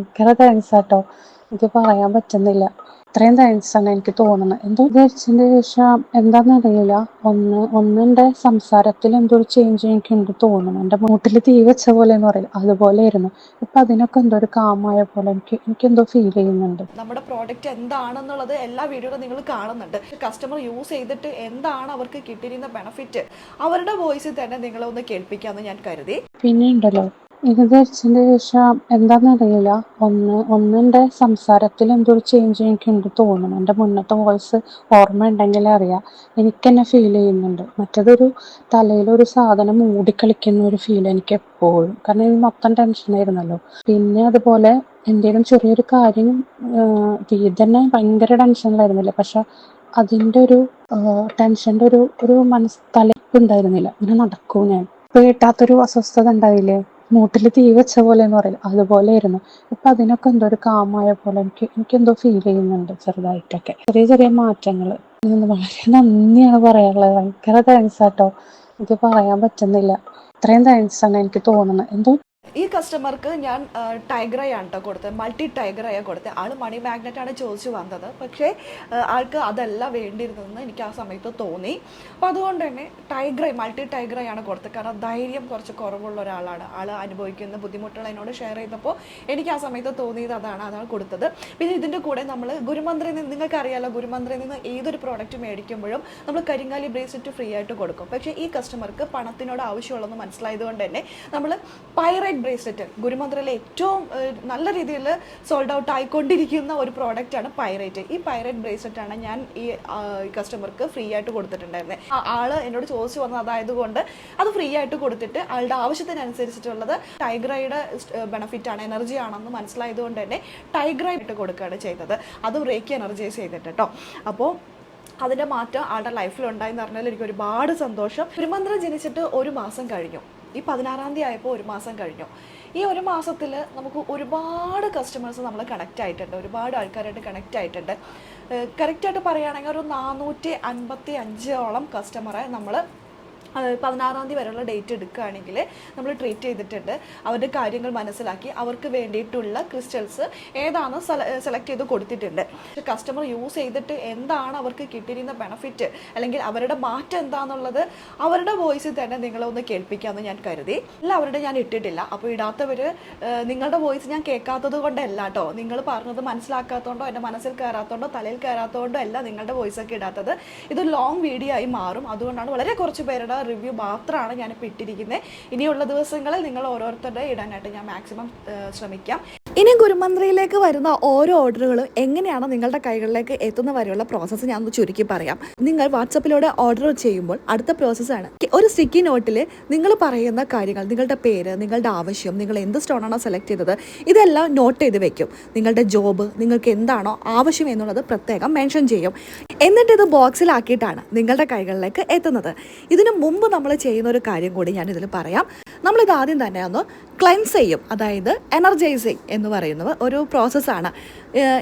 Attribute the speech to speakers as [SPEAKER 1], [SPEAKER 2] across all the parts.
[SPEAKER 1] ഭയങ്കര താങ്ക്സ് ആട്ടോ. എനിക്ക് പറയാൻ പറ്റുന്നില്ല. ഇത്രയും താങ്ക്സ് ആണ് എനിക്ക് തോന്നുന്നത്. എന്തോ വിചാരിച്ചതിന് ശേഷം എന്താണെന്നറിയില്ല, ഒന്നെൻ്റെ സംസാരത്തിൽ എന്തോ ഒരു ചേഞ്ച് എനിക്കുണ്ട് തോന്നുന്നു. എൻ്റെ മൂട്ടിൽ തീ വെച്ച പോലെ എന്ന് പറയില്ല, അതുപോലെ ആയിരുന്നു. ഇപ്പം അതിനൊക്കെ എന്തോ ഒരു കാമായ പോലെ എനിക്കെന്തോ ഫീൽ ചെയ്യുന്നുണ്ട്.
[SPEAKER 2] നമ്മുടെ പ്രോഡക്റ്റ് എന്താണെന്നുള്ളത് എല്ലാ വീഡിയോയിലും നിങ്ങൾ കാണുന്നുണ്ട്. കസ്റ്റമർ യൂസ് ചെയ്തിട്ട് എന്താണ് അവർക്ക് കിട്ടിയിരുന്ന ബെനിഫിറ്റ് അവരുടെ വോയിസിൽ തന്നെ നിങ്ങളെ ഒന്ന് കേൾപ്പിക്കാമെന്ന് ഞാൻ കരുതി.
[SPEAKER 1] പിന്നെ ഉണ്ടല്ലോ, ഇത് ധരിച്ചതിന് ശേഷം എന്താണെന്നറിയില്ല, ഒന്നെൻ്റെ സംസാരത്തിൽ എന്തോ ഒരു ചേഞ്ച് എനിക്കുണ്ട് തോന്നുന്നു. എൻ്റെ മുന്നത്തെ വോയിസ് ഓർമ്മ ഉണ്ടെങ്കിൽ അറിയാം, എനിക്ക് തന്നെ ഫീൽ ചെയ്യുന്നുണ്ട്. മറ്റേതൊരു തലയിലൊരു സാധനം മൂടിക്കളിക്കുന്ന ഒരു ഫീൽ എനിക്ക് എപ്പോഴും, കാരണം ഇത് മൊത്തം ടെൻഷനായിരുന്നല്ലോ. പിന്നെ അതുപോലെ എന്തെങ്കിലും ചെറിയൊരു കാര്യം തന്നെ ഭയങ്കര ടെൻഷനിലായിരുന്നില്ല, പക്ഷെ അതിൻ്റെ ഒരു ടെൻഷൻ്റെ ഒരു തലയ്ക്ക് ഉണ്ടായിരുന്നില്ല. ഇങ്ങനെ നടക്കും ഞാൻ കേട്ടാത്തൊരു അസ്വസ്ഥത ഉണ്ടാവില്ലേ, മൂട്ടിൽ തീ വെച്ച പോലെ എന്ന് പറയില്ല, അതുപോലെ ആയിരുന്നു. ഇപ്പൊ അതിനൊക്കെ എന്തോ ഒരു കാമായ പോലെ എനിക്കെന്തോ ഫീൽ ചെയ്യുന്നുണ്ട് ചെറുതായിട്ടൊക്കെ. ചെറിയ ചെറിയ മാറ്റങ്ങൾ. വളരെ നന്ദിയാണ് പറയാനുള്ളത്. ഭയങ്കര താങ്ക്സ് ആട്ടോ. എനിക്ക് പറയാൻ പറ്റുന്നില്ല. ഇത്രയും താങ്ക്സ് ആണ് എനിക്ക് തോന്നുന്നത്. എന്തോ
[SPEAKER 2] ഈ കസ്റ്റമർക്ക് ഞാൻ ടൈഗ്രയാണ് കേട്ടോ കൊടുത്തത്, മൾട്ടി ടൈഗ്രയാണ് കൊടുത്തത്. ആൾ മണി മാഗ്നറ്റാണ് ചോദിച്ചു വന്നത്, പക്ഷേ ആൾക്ക് അതല്ല വേണ്ടിയിരുന്നതെന്ന് എനിക്ക് ആ സമയത്ത് തോന്നി. അപ്പോൾ അതുകൊണ്ട് തന്നെ മൾട്ടി ടൈഗ്രയാണ് കൊടുത്തത്. കാരണം ധൈര്യം കുറച്ച് കുറവുള്ള ഒരാളാണ്. ആൾ അനുഭവിക്കുന്ന ബുദ്ധിമുട്ടുകൾ എന്നോട് ഷെയർ ചെയ്തപ്പോൾ എനിക്ക് ആ സമയത്ത് തോന്നിയത് അതാണ് കൊടുത്തത്. പിന്നെ ഇതിൻ്റെ കൂടെ നമ്മൾ ഗുരുമന്ത്രയിൽ നിന്ന്, നിങ്ങൾക്കറിയാലോ, ഗുരുമന്ത്രയിൽ നിന്ന് ഏതൊരു പ്രോഡക്റ്റ് മേടിക്കുമ്പോഴും നമ്മൾ കരിങ്കാലി ബ്രേസ്ലെറ്റ് ഫ്രീ ആയിട്ട് കൊടുക്കും. പക്ഷേ ഈ കസ്റ്റമർക്ക് പണത്തിനോട് ആവശ്യമുള്ളതെന്ന് മനസ്സിലായതുകൊണ്ട് തന്നെ നമ്മൾ പൈറേറ്റ് ബ്രേസ്ലെറ്റ്, ഗുരുമന്ത്രയിലെ ഏറ്റവും നല്ല രീതിയിൽ സോൾഡ് ഔട്ട് ആയിക്കൊണ്ടിരിക്കുന്ന ഒരു പ്രോഡക്റ്റാണ് പൈറേറ്റ്. ഈ പൈറേറ്റ് ബ്രേസ്ലെറ്റ് ആണ് ഞാൻ ഈ കസ്റ്റമർക്ക് ഫ്രീ ആയിട്ട് കൊടുത്തിട്ടുണ്ടായിരുന്നത്. ആള് എന്നോട് ചോദിച്ചു വന്നത് അതായതുകൊണ്ട് അത് ഫ്രീ ആയിട്ട് കൊടുത്തിട്ട് ആളുടെ ആവശ്യത്തിനനുസരിച്ചിട്ടുള്ളത് ടൈഗ്രയുടെ ബെനിഫിറ്റ് ആണ്, എനർജി ആണെന്ന് മനസ്സിലായതുകൊണ്ട് തന്നെ ടൈഗ്രൈറ്റ് കൊടുക്കുകയാണ് ചെയ്തത്. അതും റേക്കി എനർജൈസ് ചെയ്തിട്ട് കേട്ടോ. അപ്പോൾ അതിൻ്റെ മാറ്റം ആളുടെ ലൈഫിലുണ്ടായെന്ന് പറഞ്ഞാൽ എനിക്ക് ഒരുപാട് സന്തോഷം. ഗുരുമന്ത്രം ജനിച്ചിട്ട് ഒരു മാസം കഴിഞ്ഞു. ഈ 16-ാം തീയതി ആയപ്പോൾ ഒരു മാസം കഴിഞ്ഞു. ഈ ഒരു മാസത്തിൽ നമുക്ക് ഒരുപാട് കസ്റ്റമേഴ്സ് നമ്മൾ കണക്റ്റ് ആയിട്ടുണ്ട്, ഒരുപാട് ആൾക്കാരായിട്ട് കണക്റ്റ് ആയിട്ടുണ്ട്. കറക്റ്റായിട്ട് പറയുകയാണെങ്കിൽ ഒരു 455ഓളം കസ്റ്റമറെ നമ്മൾ 16-ാം തീയതി വരെയുള്ള ഡേറ്റ് എടുക്കുകയാണെങ്കിൽ നമ്മൾ ട്രീറ്റ് ചെയ്തിട്ടുണ്ട്. അവരുടെ കാര്യങ്ങൾ മനസ്സിലാക്കി അവർക്ക് വേണ്ടിയിട്ടുള്ള ക്രിസ്റ്റൽസ് ഏതാണ് സെലക്ട് ചെയ്ത് കൊടുത്തിട്ടുണ്ട്. കസ്റ്റമർ യൂസ് ചെയ്തിട്ട് എന്താണ് അവർക്ക് കിട്ടിയിരുന്ന ബെനിഫിറ്റ് അല്ലെങ്കിൽ അവരുടെ മാറ്റം എന്താണെന്നുള്ളത് അവരുടെ വോയിസിൽ തന്നെ നിങ്ങളെ ഒന്ന് കേൾപ്പിക്കാമെന്ന് ഞാൻ കരുതി. എല്ലാവരുടെ ഞാൻ ഇട്ടിട്ടില്ല. അപ്പോൾ ഇടാത്തവർ നിങ്ങളുടെ വോയിസ് ഞാൻ കേൾക്കാത്തത് കൊണ്ടല്ല കേട്ടോ, നിങ്ങൾ പറഞ്ഞത് മനസ്സിലാക്കാത്തതുകൊണ്ടോ എൻ്റെ മനസ്സിൽ കയറാത്തതുകൊണ്ടോ തലയിൽ കയറാത്തതുകൊണ്ടോ അല്ല നിങ്ങളുടെ വോയിസൊക്കെ ഇടാത്തത്. ഇത് ലോങ് വീഡിയോ ആയി മാറും. അതുകൊണ്ടാണ് വളരെ കുറച്ച് പേരുടെ റിവ്യൂ മാത്രമാണ് ഞാനിപ്പോൾ ഇട്ടിരിക്കുന്നത്. ഇനിയുള്ള ദിവസങ്ങളിൽ നിങ്ങൾ ഓരോരുത്തരുടെ ഇടാനായിട്ട് ഞാൻ മാക്സിമം ശ്രമിക്കാം. ഇനി ഗുരുമന്ത്രയിലേക്ക് വരുന്ന ഓരോ ഓർഡറുകളും എങ്ങനെയാണ് നിങ്ങളുടെ കൈകളിലേക്ക് എത്തുന്ന വരെയുള്ള പ്രോസസ്സ് ഞാൻ ഒന്ന് ചുരുക്കി പറയാം. നിങ്ങൾ വാട്സപ്പിലൂടെ ഓർഡർ ചെയ്യുമ്പോൾ അടുത്ത പ്രോസസ്സാണ്, ഒരു സ്റ്റിക്കി നോട്ടിൽ നിങ്ങൾ പറയുന്ന കാര്യങ്ങൾ, നിങ്ങളുടെ പേര്, നിങ്ങളുടെ ആവശ്യം, നിങ്ങൾ എന്ത് സ്റ്റോണാണോ സെലക്ട് ചെയ്തത്, ഇതെല്ലാം നോട്ട് ചെയ്ത് വെക്കും. നിങ്ങളുടെ ജോബ്, നിങ്ങൾക്ക് എന്താണോ ആവശ്യം എന്നുള്ളത് പ്രത്യേകം മെൻഷൻ ചെയ്യും. എന്നിട്ട് ഇത് ബോക്സിലാക്കിയിട്ടാണ് നിങ്ങളുടെ കൈകളിലേക്ക് എത്തുന്നത്. ഇതിനു മുമ്പ് നമ്മൾ ചെയ്യുന്ന ഒരു കാര്യം കൂടി ഞാനിതിൽ പറയാം. നമ്മളിത് ആദ്യം തന്നെ ഒന്ന് ക്ലെൻസ് ചെയ്യും, അതായത് എനർജൈസിങ് എന്ന് പറയുന്നത് ഒരു പ്രോസസ്സാണ്.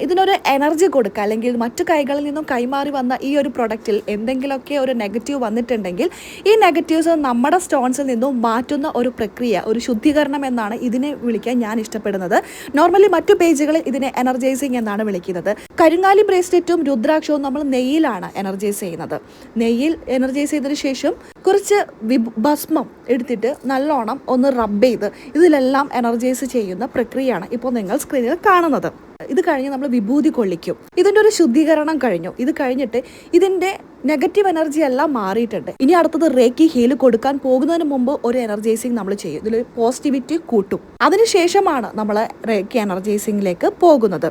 [SPEAKER 2] ഇതിനൊരു എനർജി കൊടുക്കുക, അല്ലെങ്കിൽ മറ്റു കൈകളിൽ നിന്നും കൈമാറി വന്ന ഈ ഒരു പ്രൊഡക്റ്റിൽ എന്തെങ്കിലുമൊക്കെ ഒരു നെഗറ്റീവ് വന്നിട്ടുണ്ടെങ്കിൽ ഈ നെഗറ്റീവ്സ് നമ്മുടെ സ്റ്റോൺസിൽ നിന്നും മാറ്റുന്ന ഒരു പ്രക്രിയ, ഒരു ശുദ്ധീകരണം എന്നാണ് ഇതിനെ വിളിക്കാൻ ഞാൻ ഇഷ്ടപ്പെടുന്നത്. നോർമലി മറ്റു പേജുകളിൽ ഇതിനെ എനർജൈസിങ് എന്നാണ് വിളിക്കുന്നത്. കരിങ്കാലി ബ്രേസ്ലെറ്റും രുദ്രാക്ഷവും നമ്മൾ നെയ്യിലാണ് എനർജൈസ് ചെയ്യുന്നത്. നെയ്യിൽ എനർജൈസ് ചെയ്തതിന് ശേഷം കുറച്ച് ഭസ്മം എടുത്തിട്ട് നല്ലോണം ഒന്ന് റബ്ബ് ചെയ്ത് ഇതിലെല്ലാം എനർജൈസ് ചെയ്യുന്ന പ്രക്രിയയാണ് ഇപ്പോൾ നിങ്ങൾ സ്ക്രീനിൽ കാണുന്നത്. ഇത് കഴിഞ്ഞ് നമ്മൾ വിഭൂതി കൊള്ളിക്കും. ഇതിൻ്റെ ഒരു ശുദ്ധീകരണം കഴിഞ്ഞു. ഇത് കഴിഞ്ഞിട്ട് ഇതിൻ്റെ നെഗറ്റീവ് എനർജി എല്ലാം മാറിയിട്ടുണ്ട്. ഇനി അടുത്തത് റേക്കി ഹീൽ കൊടുക്കാൻ പോകുന്നതിന് മുമ്പ് ഒരു എനർജൈസിങ് നമ്മൾ ചെയ്യും. ഇതിൽ പോസിറ്റിവിറ്റി കൂട്ടും. അതിനുശേഷമാണ് നമ്മൾ റേക്കി എനർജൈസിങ്ങിലേക്ക് പോകുന്നത്.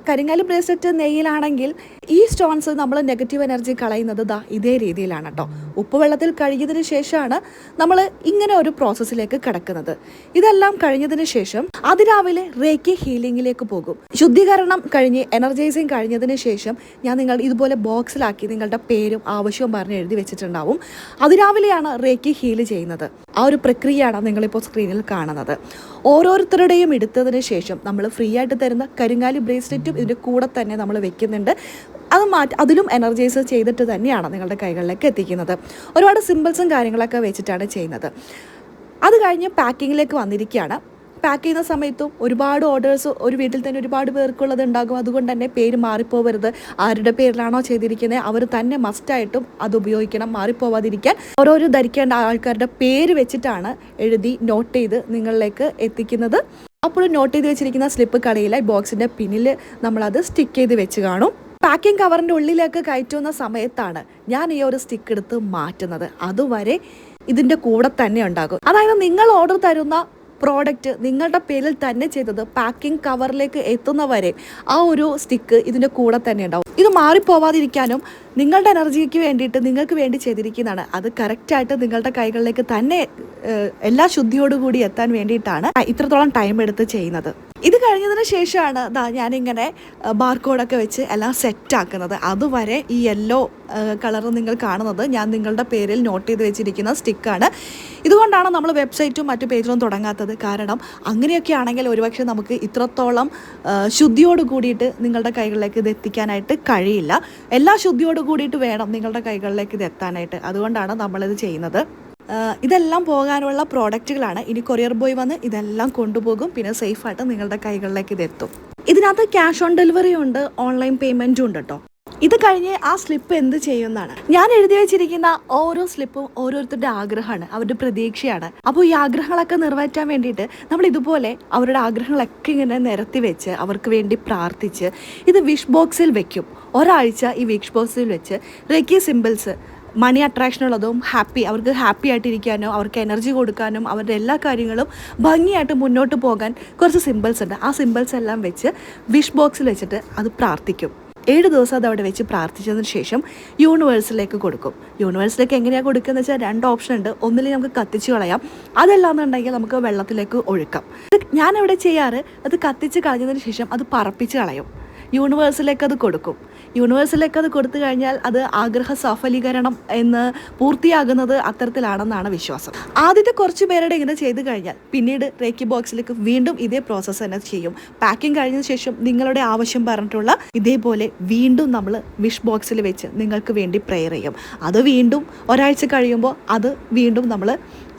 [SPEAKER 2] കരിങ്കാലി ബ്രേസ്ലെറ്റ് നെയ്യിലാണെങ്കിൽ ഈ സ്റ്റോൺസ് നമ്മൾ നെഗറ്റീവ് എനർജി കളയുന്നത് ഇതേ രീതിയിലാണ് കേട്ടോ. ഉപ്പുവെള്ളത്തിൽ കഴുകിയതിന് ശേഷമാണ് നമ്മൾ ഇങ്ങനെ ഒരു പ്രോസസ്സിലേക്ക് കിടക്കുന്നത്. ഇതെല്ലാം കഴിഞ്ഞതിന് ശേഷം അതിരാവിലെ റേക്കി ഹീലിംഗിലേക്ക് പോകും. ശുദ്ധീകരണം കഴിഞ്ഞ് എനർജൈസിങ് കഴിഞ്ഞതിന് ശേഷം ഞാൻ നിങ്ങൾ ഇതുപോലെ ബോക്സിലാക്കി നിങ്ങളുടെ പേരും ആവശ്യവും പറഞ്ഞ് എഴുതി വെച്ചിട്ടുണ്ടാവും. അതിരാവിലെയാണ് റേക്കി ഹീൽ ചെയ്യുന്നത്. ആ ഒരു പ്രക്രിയയാണ് നിങ്ങളിപ്പോൾ സ്ക്രീനിൽ കാണുന്നത്. ഓരോരുത്തരുടെയും എടുത്തതിന് ശേഷം നമ്മൾ ഫ്രീ ആയിട്ട് തരുന്ന കരിങ്കാലി ബ്രേസ്ലെറ്റും ഇതിൻ്റെ കൂടെ തന്നെ നമ്മൾ വെക്കുന്നുണ്ട്. അതിലും എനർജൈസ് ചെയ്തിട്ട് തന്നെയാണ് നിങ്ങളുടെ കൈകളിലേക്ക് എത്തിക്കുന്നത്. ഒരുപാട് സിമ്പിൾസും കാര്യങ്ങളൊക്കെ വെച്ചിട്ടാണ് ചെയ്യുന്നത്. അത് കഴിഞ്ഞ് പാക്കിങ്ങിലേക്ക് വന്നിരിക്കുകയാണ്. പാക്ക് ചെയ്യുന്ന സമയത്തും ഒരുപാട് ഓർഡേഴ്സ് ഒരു വീട്ടിൽ തന്നെ ഒരുപാട് പേർക്കുള്ളത് ഉണ്ടാകും. അതുകൊണ്ട് തന്നെ പേര് മാറിപ്പോവരുത്. ആരുടെ പേരിലാണോ ചെയ്തിരിക്കുന്നത് അവർ തന്നെ മസ്റ്റായിട്ടും അത് ഉപയോഗിക്കണം, മാറിപ്പോവാതിരിക്കാൻ. ഓരോരോ ധരിക്കേണ്ട ആൾക്കാരുടെ പേര് വെച്ചിട്ടാണ് എഴുതി നോട്ട് ചെയ്ത് നിങ്ങളിലേക്ക് എത്തിക്കുന്നത്. അപ്പോൾ നോട്ട് ചെയ്ത് വെച്ചിരിക്കുന്ന സ്ലിപ്പ് കളയില്ല. ബോക്സിൻ്റെ പിന്നിൽ നമ്മളത് സ്റ്റിക്ക് ചെയ്ത് വെച്ച് കാണും. പാക്കിംഗ് കവറിൻ്റെ ഉള്ളിലേക്ക് കയറ്റുന്ന സമയത്താണ് ഞാൻ ഈ ഒരു സ്റ്റിക്ക് എടുത്ത് മാറ്റുന്നത്. അതുവരെ ഇതിൻ്റെ കൂടെ തന്നെ ഉണ്ടാകും. അതായത് നിങ്ങൾ ഓർഡർ തരുന്ന പ്രോഡക്റ്റ് നിങ്ങളുടെ പേരിൽ തന്നെ ചെയ്തത് പാക്കിംഗ് കവറിലേക്ക് എത്തുന്നവരെ ആ ഒരു സ്റ്റിക്ക് ഇതിൻ്റെ കൂടെ തന്നെ ഉണ്ടാവും. ഇത് മാറിപ്പോവാതിരിക്കാനും നിങ്ങളുടെ എനർജിക്ക് വേണ്ടിയിട്ട് നിങ്ങൾക്ക് വേണ്ടി ചെയ്തിരിക്കുന്നതാണ്. അത് കറക്റ്റായിട്ട് നിങ്ങളുടെ കൈകളിലേക്ക് തന്നെ എല്ലാ ശുദ്ധിയോടുകൂടി എത്താൻ വേണ്ടിയിട്ടാണ് ഇത്രത്തോളം ടൈം എടുത്ത് ചെയ്യുന്നത്. ഇത് കഴിഞ്ഞതിന് ശേഷമാണ് ഞാനിങ്ങനെ ബാർകോഡൊക്കെ വെച്ച് എല്ലാം സെറ്റാക്കുന്നത്. അതുവരെ ഈ യെല്ലോ കളർ നിങ്ങൾ കാണുന്നത് ഞാൻ നിങ്ങളുടെ പേരിൽ നോട്ട് ചെയ്ത് വെച്ചിരിക്കുന്ന സ്റ്റിക്കാണ്. ഇതുകൊണ്ടാണ് നമ്മൾ വെബ്സൈറ്റും മറ്റു പേജിലും തുടങ്ങാത്തത്. കാരണം അങ്ങനെയൊക്കെ ആണെങ്കിൽ ഒരുപക്ഷെ നമുക്ക് ഇത്രത്തോളം ശുദ്ധിയോട് കൂടിയിട്ട് നിങ്ങളുടെ കൈകളിലേക്ക് ഇത് എത്തിക്കാനായിട്ട് കഴിയില്ല. എല്ലാ ശുദ്ധിയോട് കൂടിയിട്ട് വേണം നിങ്ങളുടെ കൈകളിലേക്ക് ഇത് എത്താനായിട്ട്. അതുകൊണ്ടാണ് നമ്മളിത് ചെയ്യുന്നത്. ഇതെല്ലാം പോകാനുള്ള പ്രോഡക്റ്റുകളാണ്. ഇനി കൊറിയർ ബോയ് വന്ന് ഇതെല്ലാം കൊണ്ടുപോകും. പിന്നെ സേഫായിട്ട് നിങ്ങളുടെ കൈകളിലേക്ക് ഇതെത്തും. ഇതിനകത്ത് ക്യാഷ് ഓൺ ഡെലിവറി ഉണ്ട്, ഓൺലൈൻ പേയ്മെൻറ്റും ഉണ്ട് കേട്ടോ. ഇത് കഴിഞ്ഞ് ആ സ്ലിപ്പ് എന്ത് ചെയ്യുന്നതാണ്. ഞാൻ എഴുതി വെച്ചിരിക്കുന്ന ഓരോ സ്ലിപ്പും ഓരോരുത്തരുടെ ആഗ്രഹമാണ്, അവരുടെ പ്രതീക്ഷയാണ്. അപ്പോൾ ഈ ആഗ്രഹങ്ങളൊക്കെ നിറവേറ്റാൻ വേണ്ടിയിട്ട് നമ്മൾ ഇതുപോലെ അവരുടെ ആഗ്രഹങ്ങളൊക്കെ ഇങ്ങനെ നിരത്തി വെച്ച് അവർക്ക് വേണ്ടി പ്രാർത്ഥിച്ച് ഇത് വിഷ് ബോക്സിൽ വെക്കും. ഒരാഴ്ച ഈ വിഷ് ബോക്സിൽ വെച്ച് റേക്കി സിമ്പിൾസ് മണി അട്രാക്ഷനുള്ളതും അവർക്ക് ഹാപ്പി ആയിട്ടിരിക്കാനോ അവർക്ക് എനർജി കൊടുക്കാനും അവരുടെ എല്ലാ കാര്യങ്ങളും ഭംഗിയായിട്ട് മുന്നോട്ട് പോകാൻ കുറച്ച് സിമ്പിൾസ് ഉണ്ട്. ആ സിമ്പിൾസ് എല്ലാം വെച്ച് വിഷ് ബോക്സിൽ വെച്ചിട്ട് അത് പ്രാർത്ഥിക്കും. 7 ദിവസം അത് അവിടെ വെച്ച് പ്രാർത്ഥിച്ചതിന് ശേഷം യൂണിവേഴ്സിലേക്ക് കൊടുക്കും. യൂണിവേഴ്സിലേക്ക് എങ്ങനെയാണ് കൊടുക്കുകയെന്ന് വെച്ചാൽ 2 ഓപ്ഷൻ ഉണ്ട്. ഒന്നിൽ നമുക്ക് കത്തിച്ച് കളയാം, അതല്ലാന്നുണ്ടെങ്കിൽ നമുക്ക് വെള്ളത്തിലേക്ക് ഒഴുക്കാം. ഞാനിവിടെ ചെയ്യാറ് അത് കത്തിച്ച് കളഞ്ഞതിന് ശേഷം അത് പറപ്പിച്ച് കളയും. യൂണിവേഴ്സിലേക്ക് അത് കൊടുക്കും. യൂണിവേഴ്സിലേക്ക് അത് കൊടുത്തു കഴിഞ്ഞാൽ അത് ആഗ്രഹ സഫലീകരണം എന്ന് പൂർത്തിയാകുന്നത് അത്തരത്തിലാണെന്നാണ് വിശ്വാസം. ആദ്യത്തെ കുറച്ച് പേരുടെ ഇങ്ങനെ ചെയ്ത് കഴിഞ്ഞാൽ പിന്നീട് റേക്കി ബോക്സിലേക്ക് വീണ്ടും ഇതേ പ്രോസസ്സ് തന്നെ ചെയ്യും. പാക്കിംഗ് കഴിഞ്ഞതിന് ശേഷം നിങ്ങളുടെ ആവശ്യം പറഞ്ഞിട്ടുള്ള ഇതേപോലെ വീണ്ടും നമ്മൾ വിഷ് ബോക്സിൽ വെച്ച് നിങ്ങൾക്ക് വേണ്ടി പ്രെയർ ചെയ്യും. അത് വീണ്ടും ഒരാഴ്ച കഴിയുമ്പോൾ അത് വീണ്ടും നമ്മൾ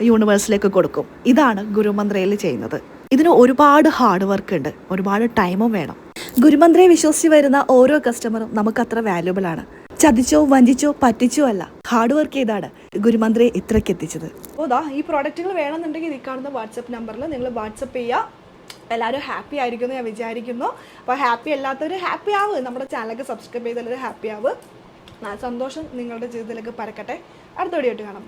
[SPEAKER 2] യൂണിവേഴ്സിലേക്ക് കൊടുക്കും. ഇതാണ് ഗുരുമന്ത്രയിൽ ചെയ്യുന്നത്. ഇതിന് ഒരുപാട് ഹാർഡ് വർക്ക് ഉണ്ട്, ഒരുപാട് ടൈമും വേണം. ഗുരുമന്ത്രയെ വിശ്വസിച്ച് വരുന്ന ഓരോ കസ്റ്റമറും നമുക്ക് അത്ര വാല്യുബിൾ ആണ്. ചതിച്ചോ വഞ്ചിച്ചോ പറ്റിച്ചോ അല്ല, ഹാർഡ് വർക്ക് ചെയ്താണ് ഗുരുമന്ത്രയെ ഇത്രയ്ക്ക് എത്തിച്ചത്. അപ്പോൾ ഈ പ്രോഡക്റ്റുകൾ വേണമെന്നുണ്ടെങ്കിൽ ഈ കാണുന്ന വാട്സപ്പ് നമ്പറിൽ നിങ്ങൾ വാട്സപ്പ് ചെയ്യുക. എല്ലാവരും ഹാപ്പി ആയിരിക്കുമെന്ന് ഞാൻ വിചാരിക്കുന്നു. അപ്പോൾ ഹാപ്പി അല്ലാത്തവർ ഹാപ്പി ആവുക, നമ്മുടെ ചാനലൊക്കെ സബ്സ്ക്രൈബ് ചെയ്തെല്ലാവരും ഹാപ്പി ആവുക. സന്തോഷം നിങ്ങളുടെ ജീവിതത്തിലേക്ക് പരക്കട്ടെ. അടുത്ത വീഡിയോ ആയിട്ട് കാണാൻ.